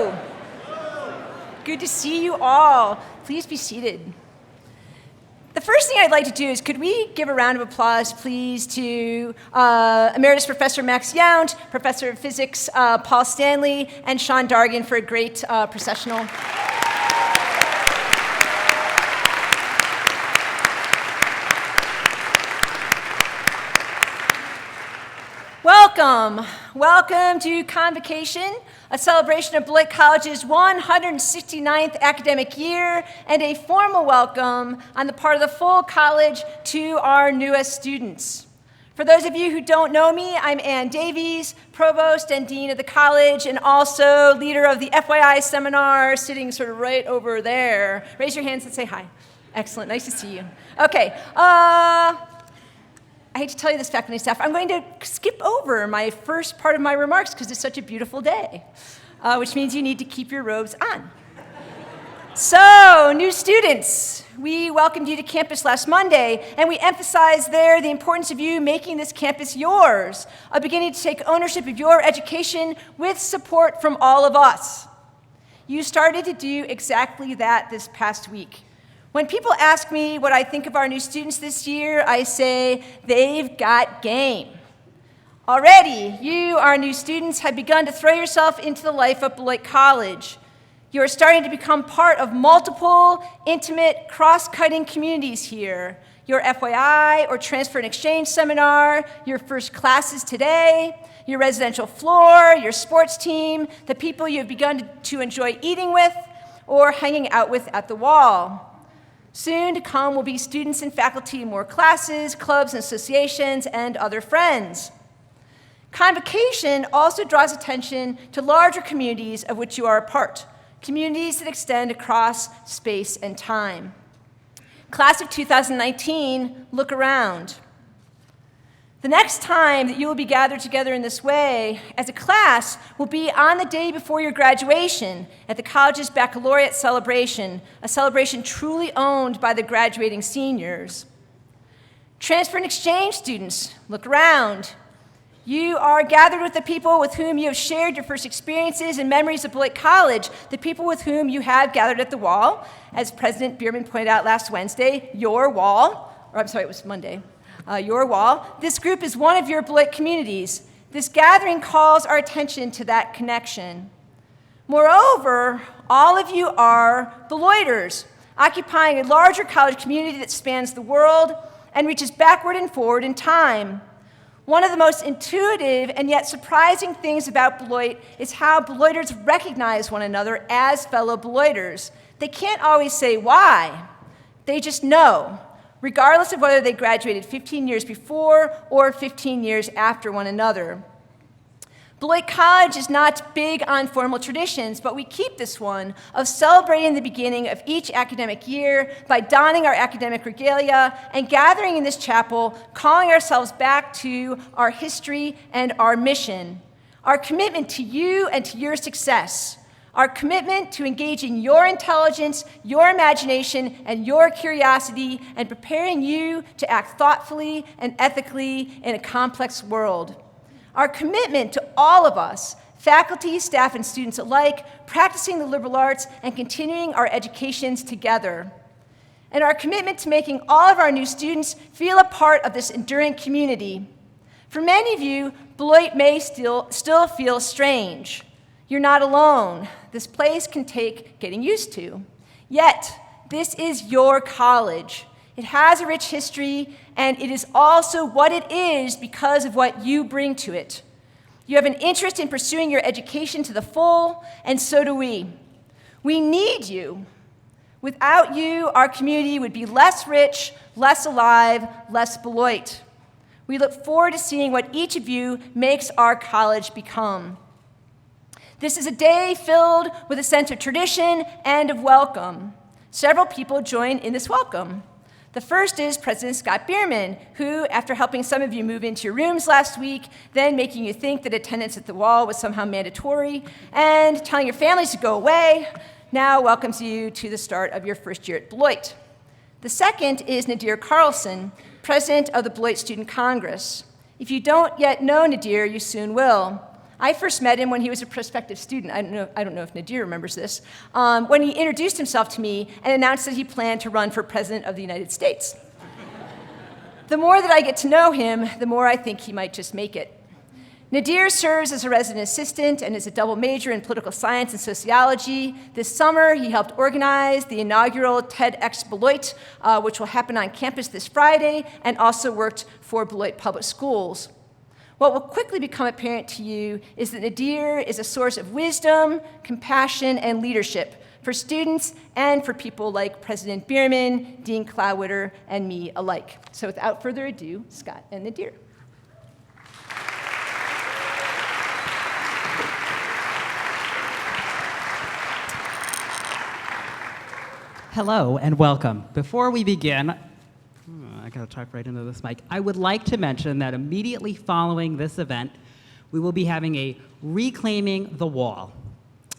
Hello. Good to see you all. Please be seated. The first thing I'd like to do is, could we give a round of applause, please, to Emeritus Professor Max Yount, Professor of Physics Paul Stanley, and Sean Dargan for a great processional. Welcome to Convocation, a celebration of Beloit College's 169th academic year, and a formal welcome on the part of the full college to our newest students. For those of you who don't know me, I'm Ann Davies, Provost and Dean of the college, and also leader of the FYI seminar, sitting sort of right over there. Raise your hands and say hi. Excellent, nice to see you. Okay, I hate to tell you this, faculty and staff, I'm going to skip over my first part of my remarks because it's such a beautiful day, which means you need to keep your robes on. So, new students, we welcomed you to campus last Monday, and we emphasized there the importance of you making this campus yours, of beginning to take ownership of your education with support from all of us. You started to do exactly that this past week. When people ask me what I think of our new students this year, I say, they've got game. Already, you, our new students, have begun to throw yourself into the life of Beloit College. You are starting to become part of multiple, intimate, cross-cutting communities here. Your FYI or transfer and exchange seminar, your first classes today, your residential floor, your sports team, the people you have begun to enjoy eating with or hanging out with at the wall. Soon to come will be students and faculty in more classes, clubs and associations, and other friends. Convocation also draws attention to larger communities of which you are a part, communities that extend across space and time. Class of 2019, look around. The next time that you will be gathered together in this way as a class will be on the day before your graduation at the college's baccalaureate celebration, a celebration truly owned by the graduating seniors. Transfer and exchange students, look around. You are gathered with the people with whom you have shared your first experiences and memories of Beloit College, the people with whom you have gathered at the wall. As President Bierman pointed out last Wednesday, your wall, or I'm sorry, it was Monday. Your wall. This group is one of your Beloit communities. This gathering calls our attention to that connection. Moreover, all of you are Beloiters, occupying a larger college community that spans the world and reaches backward and forward in time. One of the most intuitive and yet surprising things about Beloit is how Beloiters recognize one another as fellow Beloiters. They can't always say why. They just know, regardless of whether they graduated 15 years before or 15 years after one another. Beloit College is not big on formal traditions, but we keep this one of celebrating the beginning of each academic year by donning our academic regalia and gathering in this chapel, calling ourselves back to our history and our mission, our commitment to you and to your success, our commitment to engaging your intelligence, your imagination, and your curiosity, and preparing you to act thoughtfully and ethically in a complex world. Our commitment to all of us, faculty, staff, and students alike, practicing the liberal arts and continuing our educations together. And our commitment to making all of our new students feel a part of this enduring community. For many of you, Beloit may still feel strange. You're not alone. This place can take getting used to. Yet, this is your college. It has a rich history, and it is also what it is because of what you bring to it. You have an interest in pursuing your education to the full, and so do we. We need you. Without you, our community would be less rich, less alive, less Beloit. We look forward to seeing what each of you makes our college become. This is a day filled with a sense of tradition and of welcome. Several people join in this welcome. The first is President Scott Bierman, who, after helping some of you move into your rooms last week, then making you think that attendance at the wall was somehow mandatory, and telling your families to go away, now welcomes you to the start of your first year at Beloit. The second is Nadir Carlson, President of the Beloit Student Congress. If you don't yet know Nadir, you soon will. I first met him when he was a prospective student. I don't know if Nadir remembers this, when he introduced himself to me and announced that he planned to run for President of the United States. The more that I get to know him, the more I think he might just make it. Nadir serves as a resident assistant and is a double major in political science and sociology. This summer, he helped organize the inaugural TEDx Beloit, which will happen on campus this Friday, and also worked for Beloit Public Schools. What will quickly become apparent to you is that Nadir is a source of wisdom, compassion, and leadership for students and for people like President Bierman, Dean Klawiter, and me alike. So without further ado, Scott and Nadir. Hello and welcome. Before we begin, I gotta talk right into this mic. I would like to mention that immediately following this event, we will be having a Reclaiming the Wall.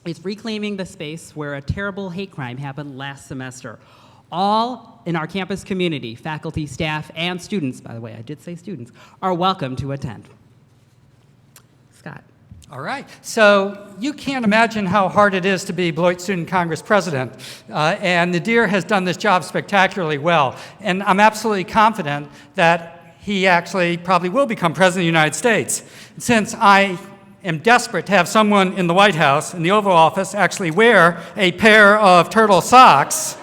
It's reclaiming the space where a terrible hate crime happened last semester. All in our campus community, faculty, staff, and students, by the way, I did say students, are welcome to attend. Scott. All right, so you can't imagine how hard it is to be Beloit Student Congress president, and Nadir has done this job spectacularly well, and I'm absolutely confident that he actually probably will become president of the United States. Since I am desperate to have someone in the White House, in the Oval Office, actually wear a pair of turtle socks,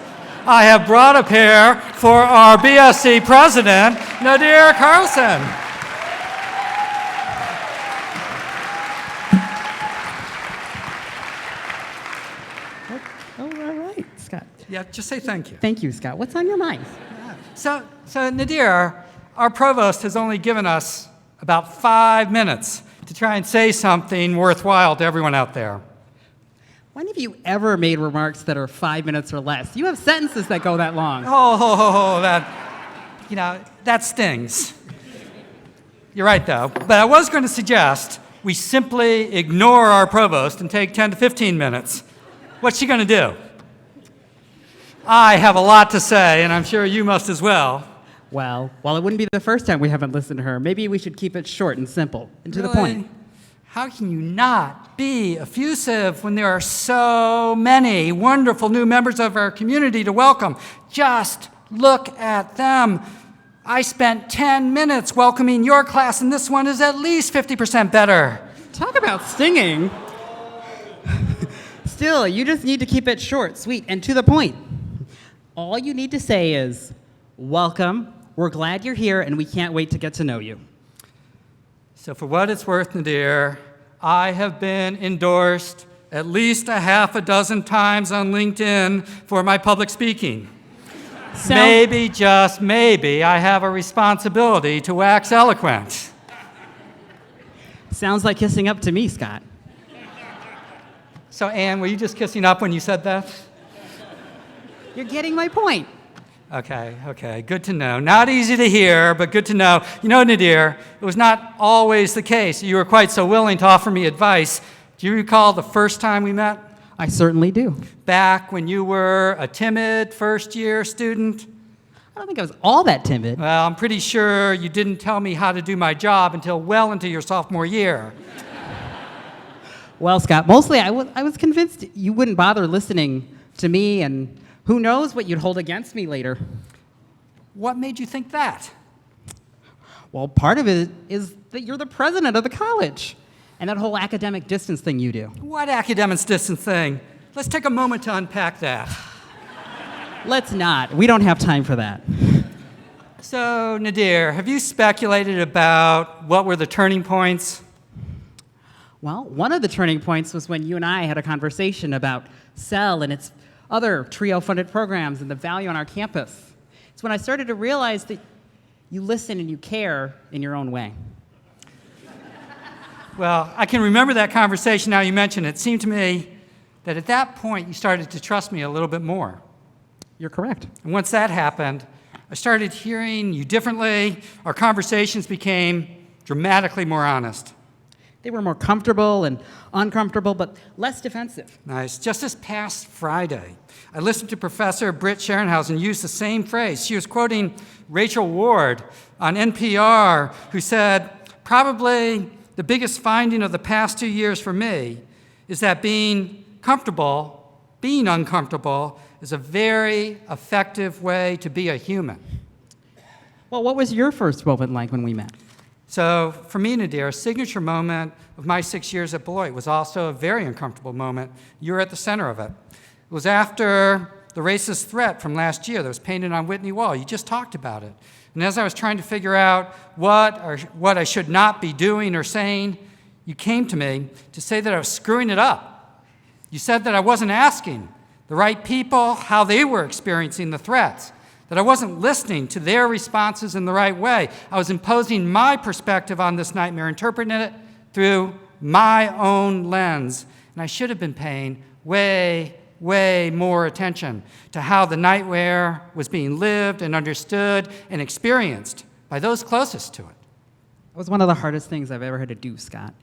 I have brought a pair for our BSC president, Nadir Carlson. Yeah, just say thank you. Thank you, Scott. What's on your mind? So Nadir, our provost has only given us about 5 minutes to try and say something worthwhile to everyone out there. When have you ever made remarks that are 5 minutes or less? You have sentences that go that long. That stings. You're right, though. But I was going to suggest we simply ignore our provost and take 10 to 15 minutes. What's she going to do? I have a lot to say, and I'm sure you must as well. Well, while it wouldn't be the first time we haven't listened to her, maybe we should keep it short and simple and to the point. How can you not be effusive when there are so many wonderful new members of our community to welcome? Just look at them. I spent 10 minutes welcoming your class, and this one is at least 50% better. Talk about stinging. Still, you just need to keep it short, sweet, and to the point. All you need to say is, welcome, we're glad you're here, and we can't wait to get to know you. So for what it's worth, Nadir, I have been endorsed at least a half a dozen times on LinkedIn for my public speaking. Maybe, just maybe, I have a responsibility to wax eloquent. Sounds like kissing up to me, Scott. So Anne, were you just kissing up when you said that? You're getting my point. Okay, good to know. Not easy to hear, but good to know. You know, Nadir, it was not always the case. You were quite so willing to offer me advice. Do you recall the first time we met? I certainly do. Back when you were a timid first-year student? I don't think I was all that timid. Well, I'm pretty sure you didn't tell me how to do my job until well into your sophomore year. Well, Scott, mostly I was convinced you wouldn't bother listening to me, and who knows what you'd hold against me later. What made you think that? Well, part of it is that you're the president of the college, and that whole academic distance thing you do. What academic distance thing? Let's take a moment to unpack that. Let's not. We don't have time for that. So, Nadir, have you speculated about what were the turning points? Well, one of the turning points was when you and I had a conversation about CEL and its other TRIO-funded programs and the value on our campus. It's when I started to realize that you listen and you care in your own way. Well, I can remember that conversation now you mention it. It seemed to me that at that point you started to trust me a little bit more. You're correct. And once that happened, I started hearing you differently. Our conversations became dramatically more honest. They were more comfortable and uncomfortable, but less defensive. Nice. Just this past Friday, I listened to Professor Britt Scherenhausen use the same phrase. She was quoting Rachel Ward on NPR, who said, probably the biggest finding of the past 2 years for me is that being uncomfortable is a very effective way to be a human. Well, what was your first moment like when we met? So for me, Nadir, a signature moment of my 6 years at Beloit was also a very uncomfortable moment. You were at the center of it. It was after the racist threat from last year that was painted on Whitney Wall. You just talked about it. And as I was trying to figure out what I should not be doing or saying, you came to me to say that I was screwing it up. You said that I wasn't asking the right people how they were experiencing the threats, that I wasn't listening to their responses in the right way. I was imposing my perspective on this nightmare, interpreting it through my own lens. And I should have been paying way more attention to how the nightmare was being lived and understood and experienced by those closest to it. It was one of the hardest things I've ever had to do, Scott.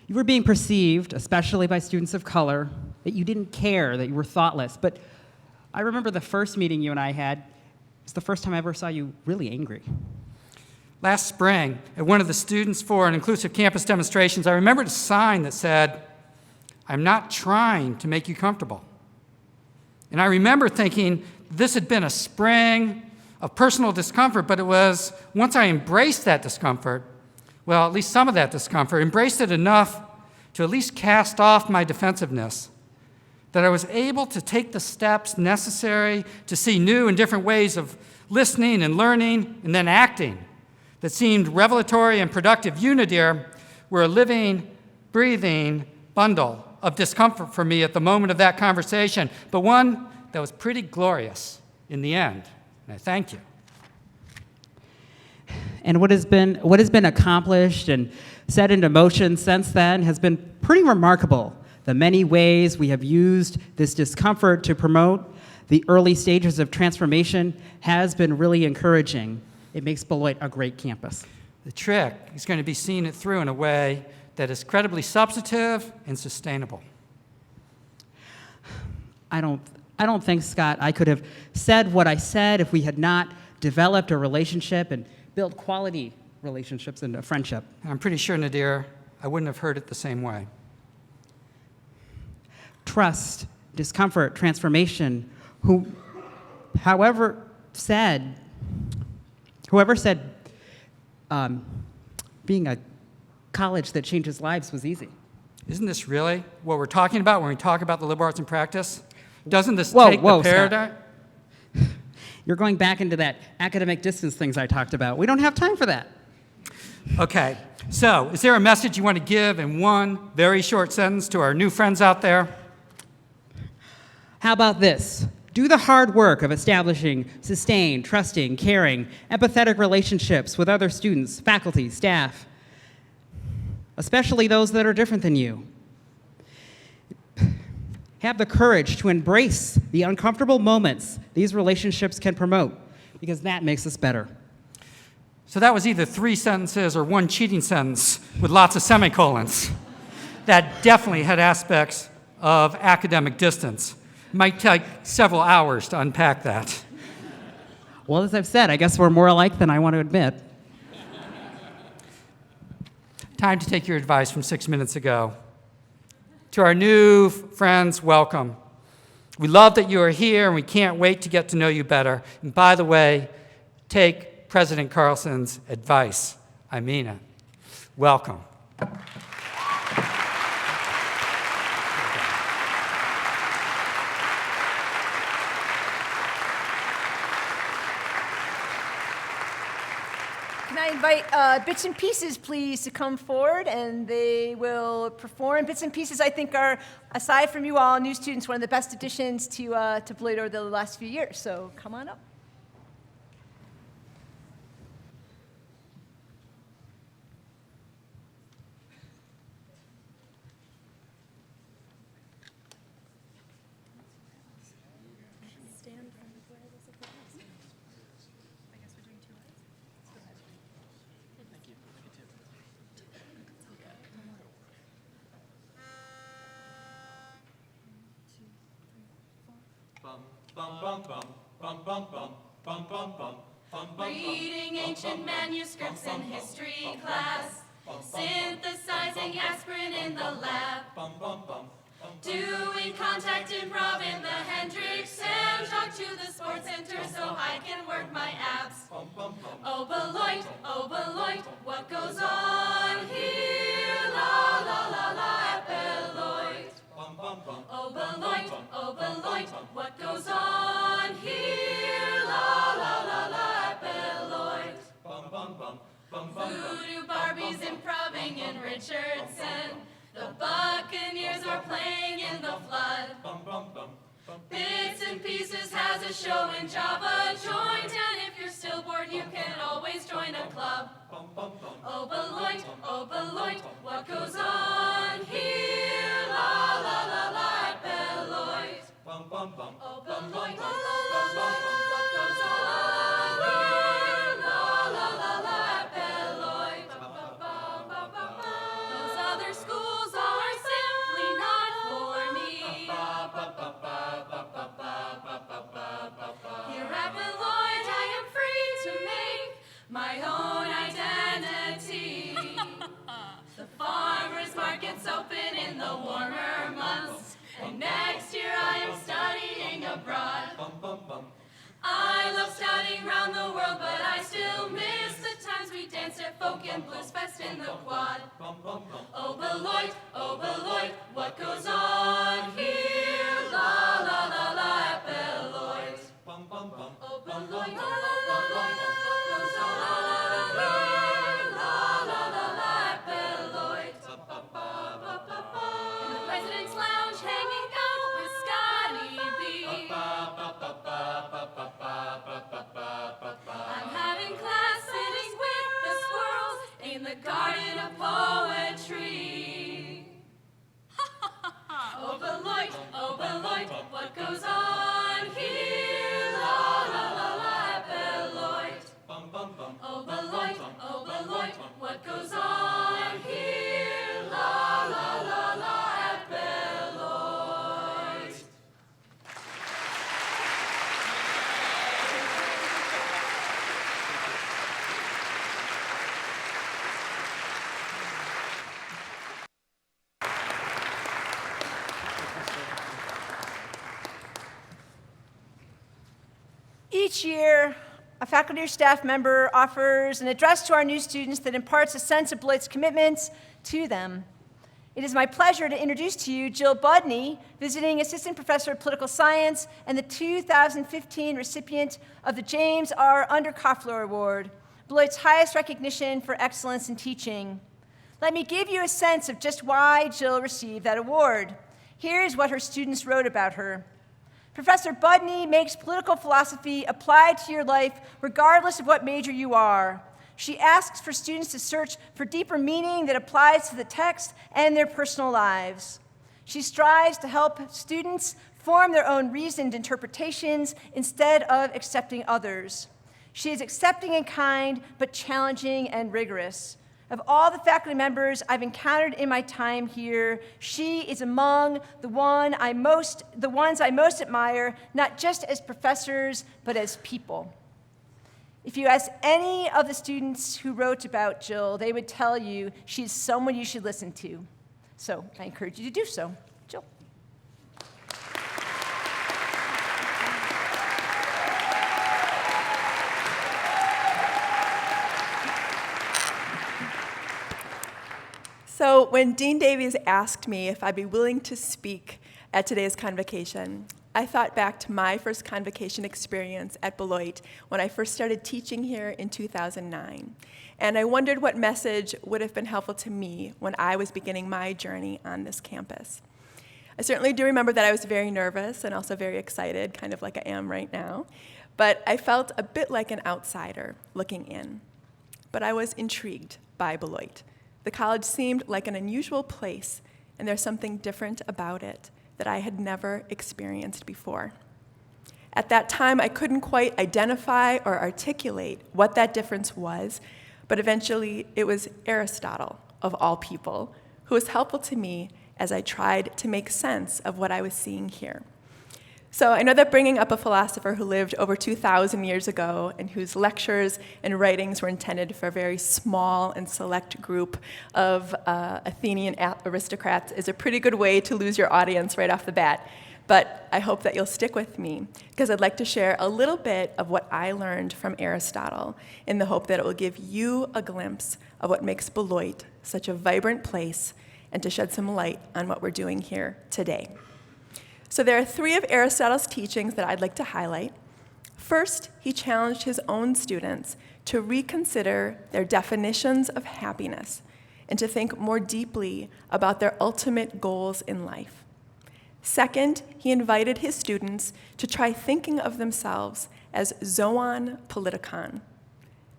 You were being perceived, especially by students of color, that you didn't care, that you were thoughtless. But I remember the first meeting you and I had. It's the first time I ever saw you really angry. Last spring, at one of the Students for an Inclusive Campus demonstrations, I remembered a sign that said, "I'm not trying to make you comfortable." And I remember thinking this had been a spring of personal discomfort, but it was once I embraced that discomfort, well, at least some of that discomfort, embraced it enough to at least cast off my defensiveness, that I was able to take the steps necessary to see new and different ways of listening and learning and then acting that seemed revelatory and productive. You, Nadir, were a living, breathing bundle of discomfort for me at the moment of that conversation, but one that was pretty glorious in the end, and I thank you. And what has been accomplished and set into motion since then has been pretty remarkable. The many ways we have used this discomfort to promote the early stages of transformation has been really encouraging. It makes Beloit a great campus. The trick is going to be seeing it through in a way that is credibly substantive and sustainable. I don't think, Scott, I could have said what I said if we had not developed a relationship and built quality relationships and a friendship. I'm pretty sure, Nadir, I wouldn't have heard it the same way. Trust, discomfort, transformation. Whoever said being a college that changes lives was easy. Isn't this really what we're talking about when we talk about the liberal arts in practice? Doesn't this take the paradigm? Scott. You're going back into that academic distance things I talked about. We don't have time for that. Okay, so is there a message you want to give in one very short sentence to our new friends out there? How about this? Do the hard work of establishing sustained, trusting, caring, empathetic relationships with other students, faculty, staff, especially those that are different than you. Have the courage to embrace the uncomfortable moments these relationships can promote, because that makes us better. So that was either 3 sentences or one cheating sentence with lots of semicolons. That definitely had aspects of academic distance. It might take several hours to unpack that. Well, as I've said, I guess we're more alike than I want to admit. Time to take your advice from 6 minutes ago. To our new friends, welcome. We love that you are here, and we can't wait to get to know you better. And by the way, take President Carlson's advice. I mean it. Welcome. Can I invite Bits and Pieces, please, to come forward, and they will perform. Bits and Pieces, I think, are, aside from you all, new students, one of the best additions to Beloit over the last few years. So come on up. Reading ancient manuscripts in history class, Synthesizing aspirin in the lab. Doing contact improv in the Hendrix and talk to the sports center so I can work my abs. Oh Beloit, what goes on here? La la la la at Beloit. Oh Beloit, what goes on here? La la la la at Beloit. Voodoo Barbies improving in Richardson. The Buccaneers are playing in the flood. Bits and Pieces has a show in Java joint, and if you're still bored, you can always join a club. Oh Beloit, what goes on here? La la la la at Beloit. Oh Beloit, what goes on here? La la la la at Beloit. Those other schools are simply not for me. Here at Beloit, I am free to make my own identity. The farmers market's open in the warmer months, and next year I am studying abroad. I love studying round the world, but I still miss the times we danced at Folk and Blues Fest in the quad. Oh Beloit, what goes on here? La la la la at Beloit. Oh Beloit, what goes on here? La la la la at Beloit. In the President's Lounge, hanging out with Scotty B. I'm having class sitting with the squirrels in the garden of poetry. Oh Beloit, what goes on here? La la la la at Beloit. Oh Beloit, what goes on here? La la la la at Beloit. Each year, a faculty or staff member offers an address to our new students that imparts a sense of Beloit's commitments to them. It is my pleasure to introduce to you Jill Budney, visiting assistant professor of political science and the 2015 recipient of the James R. Underkoffler Award, Beloit's highest recognition for excellence in teaching. Let me give you a sense of just why Jill received that award. Here's what her students wrote about her. Professor Budney makes political philosophy apply to your life regardless of what major you are. She asks for students to search for deeper meaning that applies to the text and their personal lives. She strives to help students form their own reasoned interpretations instead of accepting others. She is accepting and kind, but challenging and rigorous. Of all the faculty members I've encountered in my time here, she is among the ones I most admire, not just as professors, but as people. If you ask any of the students who wrote about Jill, they would tell you she's someone you should listen to. So I encourage you to do so. Jill. So when Dean Davies asked me if I'd be willing to speak at today's convocation, I thought back to my first convocation experience at Beloit when I first started teaching here in 2009. And I wondered what message would have been helpful to me when I was beginning my journey on this campus. I certainly do remember that I was very nervous and also very excited, kind of like I am right now. But I felt a bit like an outsider looking in. But I was intrigued by Beloit. The college seemed like an unusual place, and there's something different about it that I had never experienced before. At that time, I couldn't quite identify or articulate what that difference was, but eventually it was Aristotle, of all people, who was helpful to me as I tried to make sense of what I was seeing here. So I know that bringing up a philosopher who lived over 2,000 years ago and whose lectures and writings were intended for a very small and select group of Athenian aristocrats is a pretty good way to lose your audience right off the bat. But I hope that you'll stick with me, because I'd like to share a little bit of what I learned from Aristotle in the hope that it will give you a glimpse of what makes Beloit such a vibrant place and to shed some light on what we're doing here today. So there are 3 of Aristotle's teachings that I'd like to highlight. First, he challenged his own students to reconsider their definitions of happiness and to think more deeply about their ultimate goals in life. Second, he invited his students to try thinking of themselves as zoon politikon.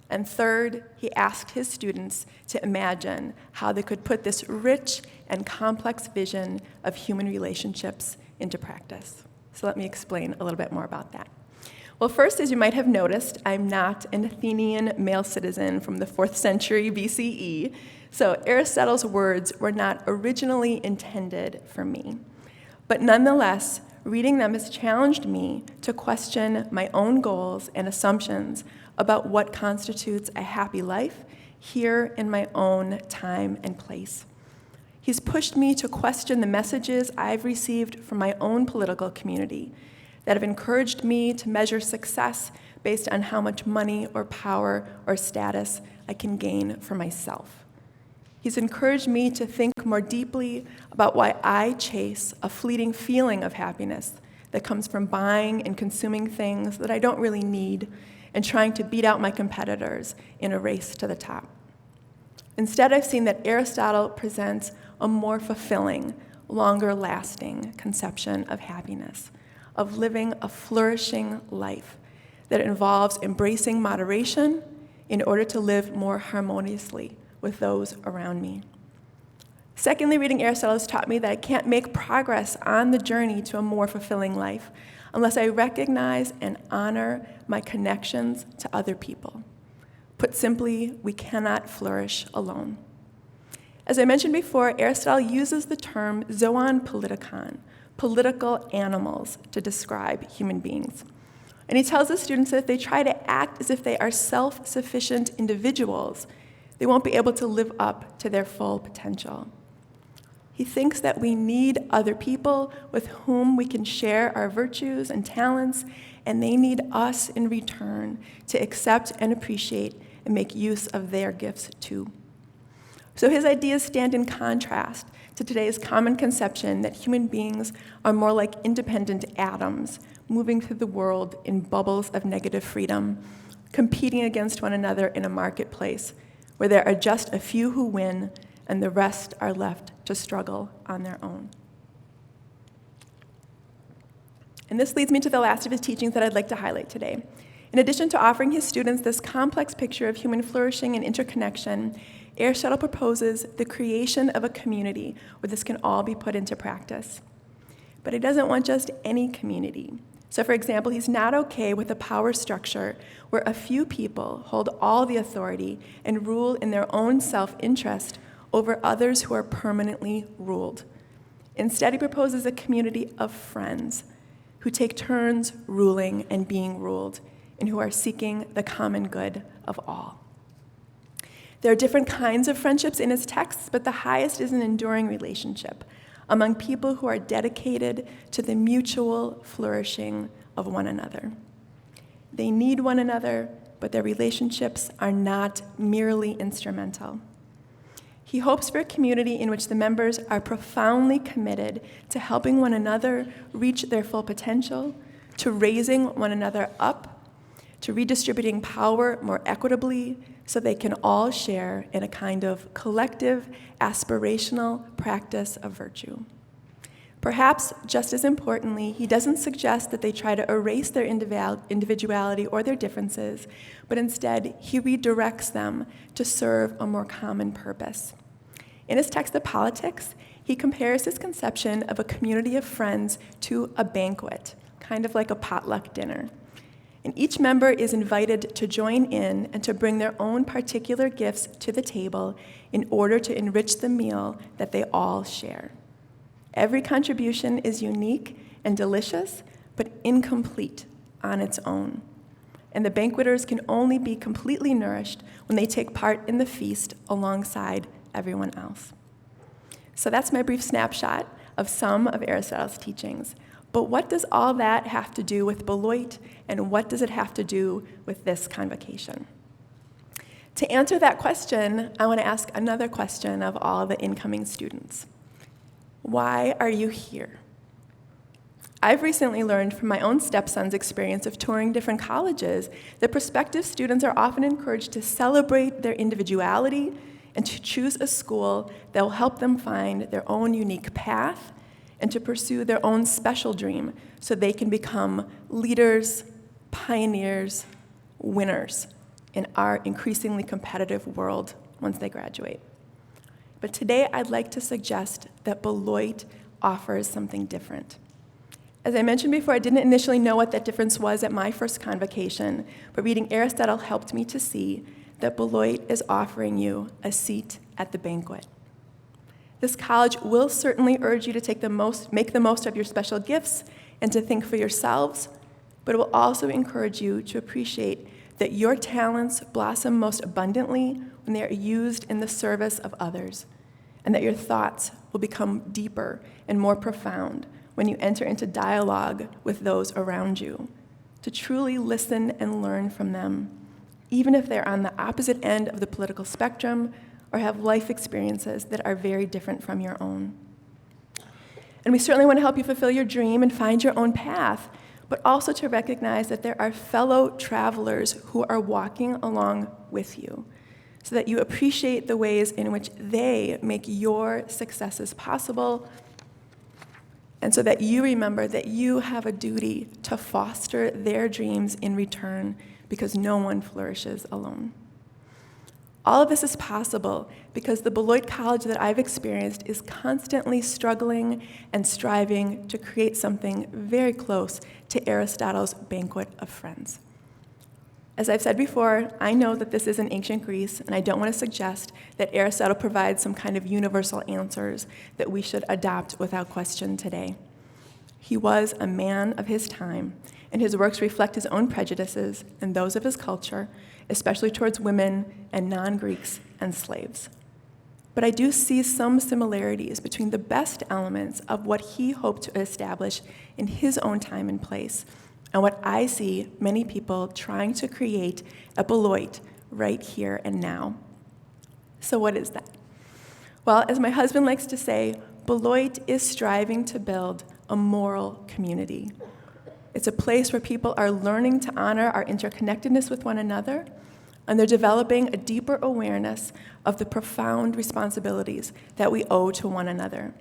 And third, he asked his students to imagine how they could put this rich and complex vision of human relationships into practice. So let me explain a little bit more about that. Well, first, as you might have noticed, I'm not an Athenian male citizen from the 4th century BCE, so Aristotle's words were not originally intended for me. But nonetheless, reading them has challenged me to question my own goals and assumptions about what constitutes a happy life here in my own time and place. He's pushed me to question the messages I've received from my own political community that have encouraged me to measure success based on how much money or power or status I can gain for myself. He's encouraged me to think more deeply about why I chase a fleeting feeling of happiness that comes from buying and consuming things that I don't really need and trying to beat out my competitors in a race to the top. Instead, I've seen that Aristotle presents a more fulfilling, longer-lasting conception of happiness, of living a flourishing life that involves embracing moderation in order to live more harmoniously with those around me. Secondly, reading Aristotle has taught me that I can't make progress on the journey to a more fulfilling life unless I recognize and honor my connections to other people. Put simply, we cannot flourish alone. As I mentioned before, Aristotle uses the term zoon politikon, political animals, to describe human beings. And he tells his students that if they try to act as if they are self-sufficient individuals, they won't be able to live up to their full potential. He thinks that we need other people with whom we can share our virtues and talents, and they need us in return to accept and appreciate and make use of their gifts too. So his ideas stand in contrast to today's common conception that human beings are more like independent atoms moving through the world in bubbles of negative freedom, competing against one another in a marketplace where there are just a few who win and the rest are left to struggle on their own. And this leads me to the last of his teachings that I'd like to highlight today. In addition to offering his students this complex picture of human flourishing and interconnection, Aristotle proposes the creation of a community where this can all be put into practice. But he doesn't want just any community. So, for example, he's not okay with a power structure where a few people hold all the authority and rule in their own self-interest over others who are permanently ruled. Instead, he proposes a community of friends who take turns ruling and being ruled, and who are seeking the common good of all. There are different kinds of friendships in his texts, but the highest is an enduring relationship among people who are dedicated to the mutual flourishing of one another. They need one another, but their relationships are not merely instrumental. He hopes for a community in which the members are profoundly committed to helping one another reach their full potential, to raising one another up, to redistributing power more equitably so they can all share in a kind of collective, aspirational practice of virtue. Perhaps just as importantly, he doesn't suggest that they try to erase their individuality or their differences, but instead he redirects them to serve a more common purpose. In his text, The Politics, he compares his conception of a community of friends to a banquet, kind of like a potluck dinner. And each member is invited to join in and to bring their own particular gifts to the table in order to enrich the meal that they all share. Every contribution is unique and delicious, but incomplete on its own. And the banqueters can only be completely nourished when they take part in the feast alongside everyone else. So that's my brief snapshot of some of Aristotle's teachings. But what does all that have to do with Beloit, and what does it have to do with this convocation? To answer that question, I want to ask another question of all the incoming students. Why are you here? I've recently learned from my own stepson's experience of touring different colleges that prospective students are often encouraged to celebrate their individuality and to choose a school that will help them find their own unique path and to pursue their own special dream so they can become leaders, pioneers, winners in our increasingly competitive world once they graduate. But today I'd like to suggest that Beloit offers something different. As I mentioned before, I didn't initially know what that difference was at my first convocation, but reading Aristotle helped me to see that Beloit is offering you a seat at the banquet. This college will certainly urge you to make the most of your special gifts and to think for yourselves, but it will also encourage you to appreciate that your talents blossom most abundantly when they are used in the service of others, and that your thoughts will become deeper and more profound when you enter into dialogue with those around you, to truly listen and learn from them, even if they're on the opposite end of the political spectrum or have life experiences that are very different from your own. And we certainly want to help you fulfill your dream and find your own path, but also to recognize that there are fellow travelers who are walking along with you, so that you appreciate the ways in which they make your successes possible, and so that you remember that you have a duty to foster their dreams in return, because no one flourishes alone. All of this is possible because the Beloit College that I've experienced is constantly struggling and striving to create something very close to Aristotle's banquet of friends. As I've said before, I know that this is in ancient Greece, and I don't want to suggest that Aristotle provides some kind of universal answers that we should adopt without question today. He was a man of his time, and his works reflect his own prejudices and those of his culture, especially towards women and non-Greeks and slaves. But I do see some similarities between the best elements of what he hoped to establish in his own time and place and what I see many people trying to create at Beloit right here and now. So what is that? Well, as my husband likes to say, Beloit is striving to build a moral community. It's a place where people are learning to honor our interconnectedness with one another, and they're developing a deeper awareness of the profound responsibilities that we owe to one another.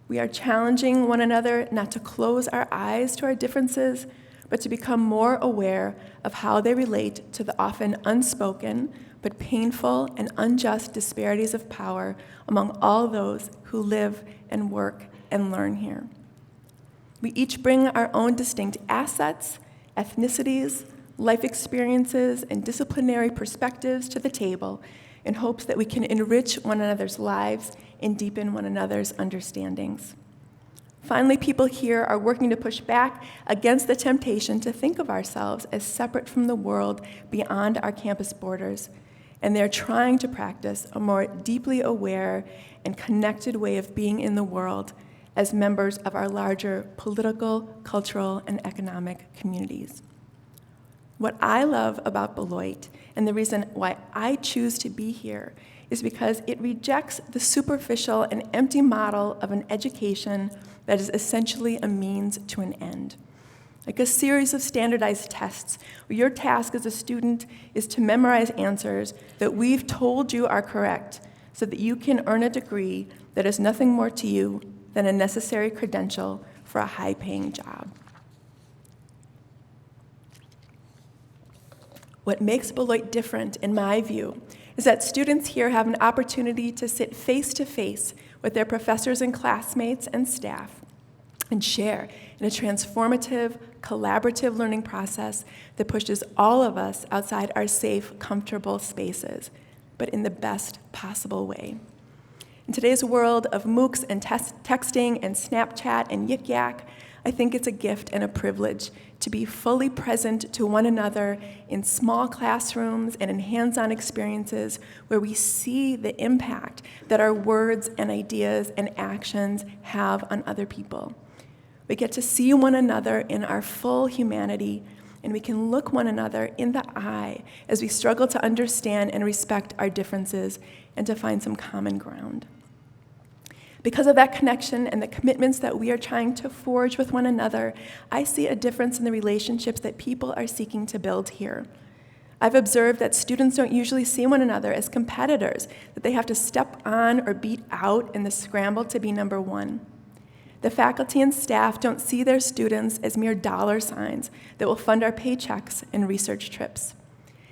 We are challenging one another not to close our eyes to our differences, but to become more aware of how they relate to the often unspoken but painful and unjust disparities of power among all those who live and work and learn here. We each bring our own distinct assets, ethnicities, life experiences, and disciplinary perspectives to the table in hopes that we can enrich one another's lives and deepen one another's understandings. Finally, people here are working to push back against the temptation to think of ourselves as separate from the world beyond our campus borders, and they're trying to practice a more deeply aware and connected way of being in the world as members of our larger political, cultural, and economic communities. What I love about Beloit, and the reason why I choose to be here, is because it rejects the superficial and empty model of an education that is essentially a means to an end. Like a series of standardized tests, where your task as a student is to memorize answers that we've told you are correct, so that you can earn a degree that is nothing more to you than a necessary credential for a high-paying job. What makes Beloit different, in my view, is that students here have an opportunity to sit face-to-face with their professors and classmates and staff and share in a transformative, collaborative learning process that pushes all of us outside our safe, comfortable spaces, but in the best possible way. In today's world of MOOCs and texting and Snapchat and Yik Yak, I think it's a gift and a privilege to be fully present to one another in small classrooms and in hands-on experiences where we see the impact that our words and ideas and actions have on other people. We get to see one another in our full humanity, and we can look one another in the eye as we struggle to understand and respect our differences and to find some common ground. Because of that connection and the commitments that we are trying to forge with one another, I see a difference in the relationships that people are seeking to build here. I've observed that students don't usually see one another as competitors, that they have to step on or beat out in the scramble to be number one. The faculty and staff don't see their students as mere dollar signs that will fund our paychecks and research trips.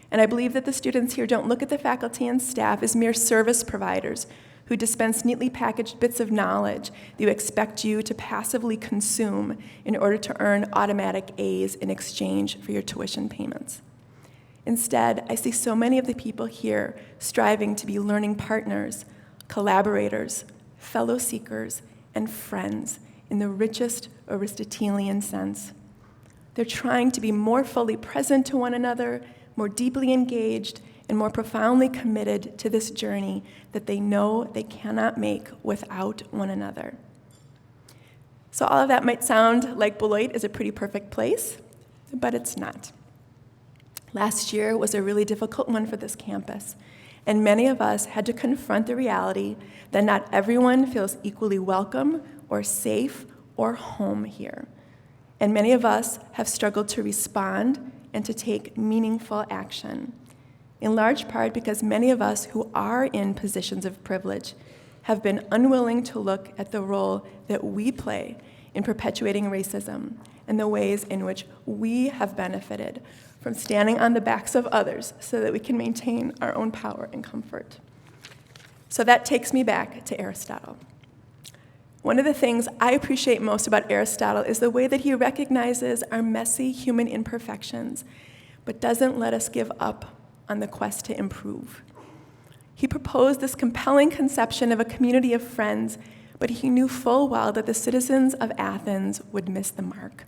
And I believe that the students here don't look at the faculty and staff as mere service providers who dispense neatly packaged bits of knowledge that you expect you to passively consume in order to earn automatic A's in exchange for your tuition payments. Instead, I see so many of the people here striving to be learning partners, collaborators, fellow seekers, and friends in the richest Aristotelian sense. They're trying to be more fully present to one another, more deeply engaged, and more profoundly committed to this journey that they know they cannot make without one another. So all of that might sound like Beloit is a pretty perfect place, but it's not. Last year was a really difficult one for this campus, and many of us had to confront the reality that not everyone feels equally welcome or safe or home here. And many of us have struggled to respond and to take meaningful action, in large part because many of us who are in positions of privilege have been unwilling to look at the role that we play in perpetuating racism and the ways in which we have benefited from standing on the backs of others so that we can maintain our own power and comfort. So that takes me back to Aristotle. One of the things I appreciate most about Aristotle is the way that he recognizes our messy human imperfections, but doesn't let us give up on the quest to improve. He proposed this compelling conception of a community of friends, but he knew full well that the citizens of Athens would miss the mark.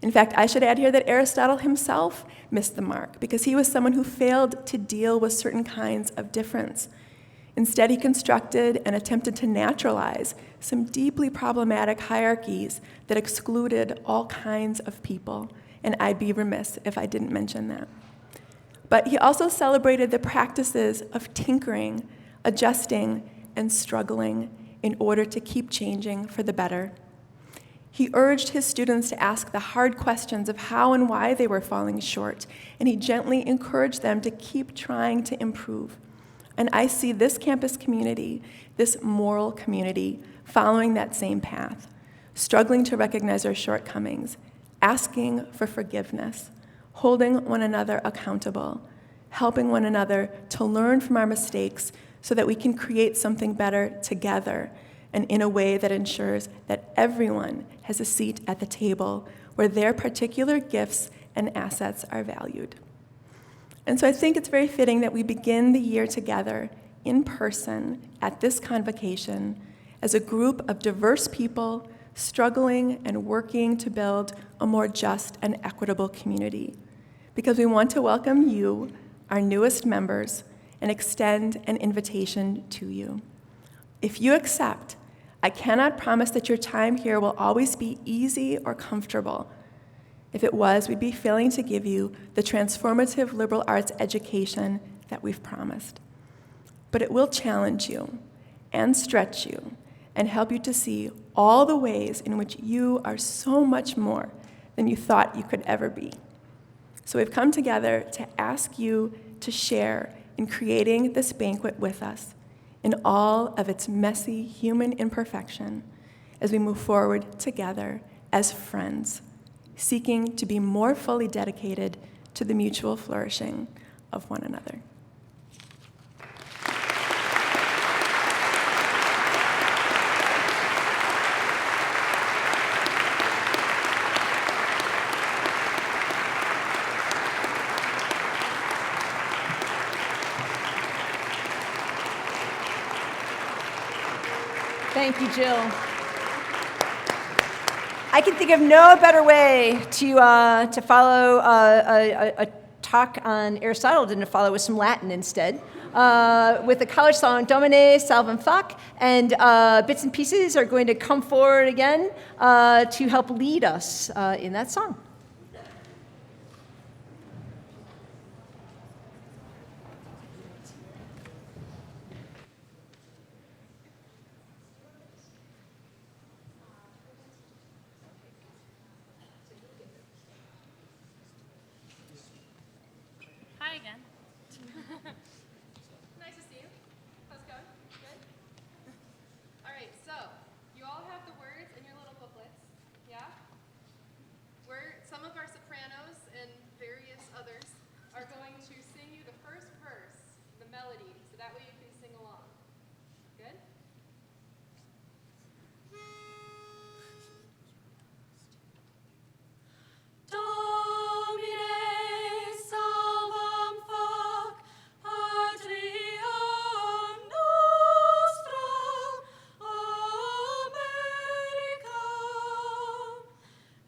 In fact, I should add here that Aristotle himself missed the mark because he was someone who failed to deal with certain kinds of difference. Instead, he constructed and attempted to naturalize some deeply problematic hierarchies that excluded all kinds of people, and I'd be remiss if I didn't mention that. But he also celebrated the practices of tinkering, adjusting, and struggling in order to keep changing for the better. He urged his students to ask the hard questions of how and why they were falling short, and he gently encouraged them to keep trying to improve. And I see this campus community, this moral community, following that same path, struggling to recognize our shortcomings, asking for forgiveness, holding one another accountable, helping one another to learn from our mistakes so that we can create something better together and in a way that ensures that everyone has a seat at the table where their particular gifts and assets are valued. And so I think it's very fitting that we begin the year together in person at this convocation as a group of diverse people struggling and working to build a more just and equitable community. Because we want to welcome you, our newest members, and extend an invitation to you. If you accept, I cannot promise that your time here will always be easy or comfortable. If it was, we'd be failing to give you the transformative liberal arts education that we've promised. But it will challenge you and stretch you and help you to see all the ways in which you are so much more than you thought you could ever be. So we've come together to ask you to share in creating this banquet with us in all of its messy human imperfection as we move forward together as friends, seeking to be more fully dedicated to the mutual flourishing of one another. Thank you, Jill. I can think of no better way to follow a talk on Aristotle than to follow with some Latin instead. With the college song Domine Salvum Fac, and bits and pieces are going to come forward again to help lead us in that song. Hi again. Nice to see you. How's it going? Good? All right, so you all have the words in your little booklets, yeah? Some of our sopranos and various others are going to sing you the first verse, the melody, so that way you can sing along. Good? Domine salvam fac patriam nostram Americam,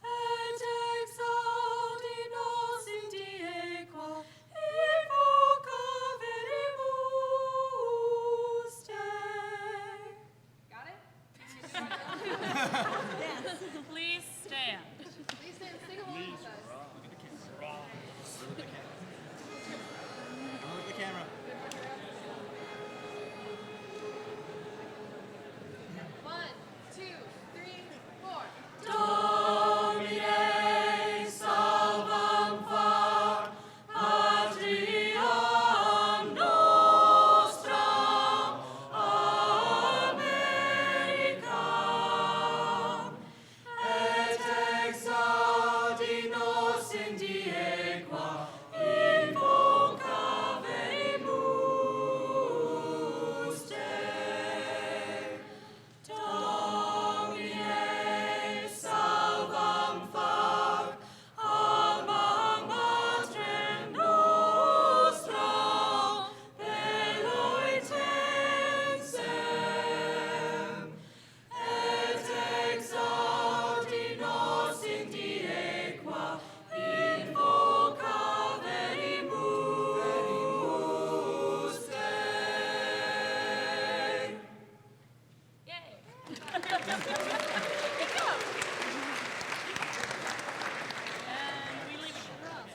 et exaudi nos in die qua invocavemus te. Got it? Please stand. Please stand. Sing along with us. One, two, three, four. Domine salvam fac patriam nostram Americam, et exaudi nos in die qua invocavemus te. Domine salvam fac alma matrem nostram Beloit ensem, et exaudi nos in die qua invocavemus te. Yay! Good job. And we leave it rough.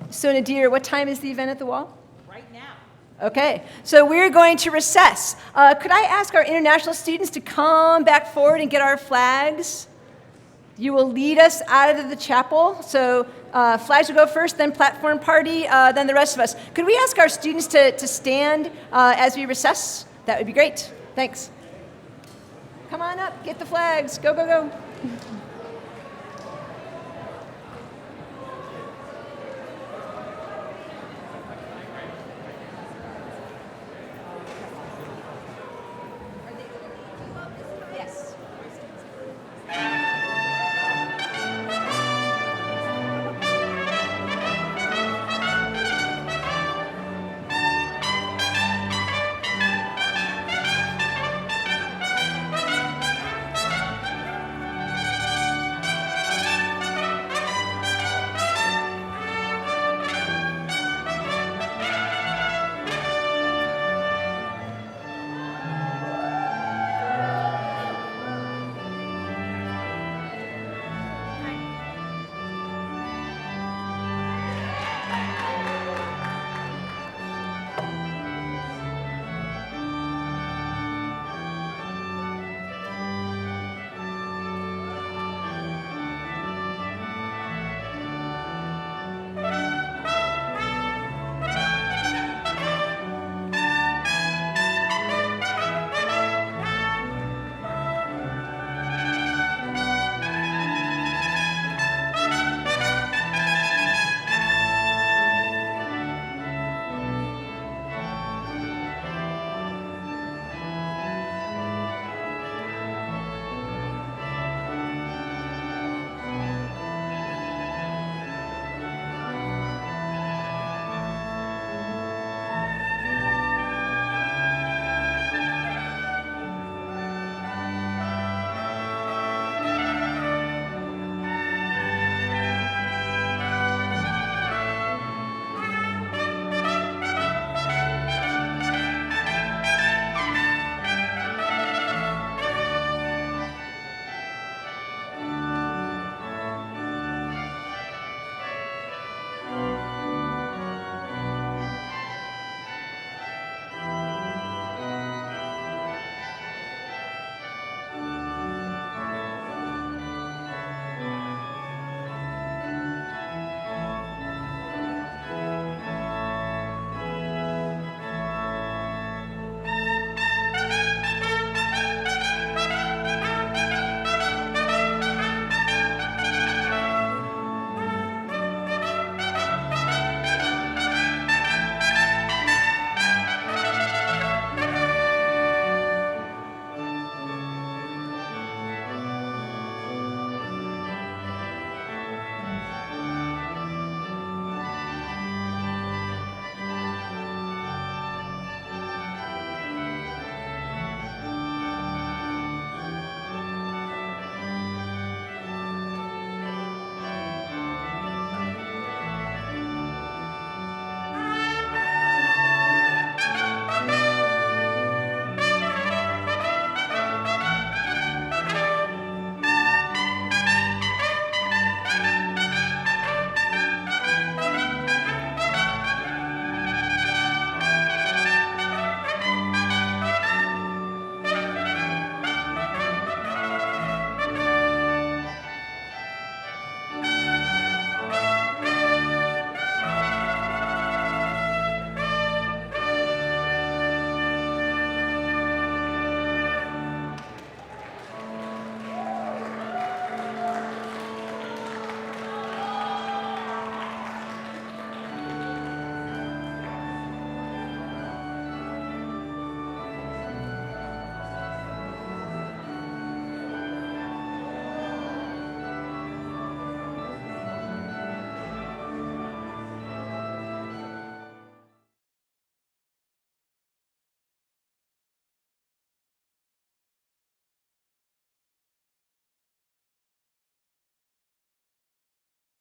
So Nadir, what time is the event at the wall? Right now. Okay, so we're going to recess. Could I ask our international students to come back forward and get our flags? You will lead us out of the chapel. So flags will go first, then platform party, then the rest of us. Could we ask our students to stand as we recess? That would be great. Thanks. Come on up, get the flags. Go, go, go.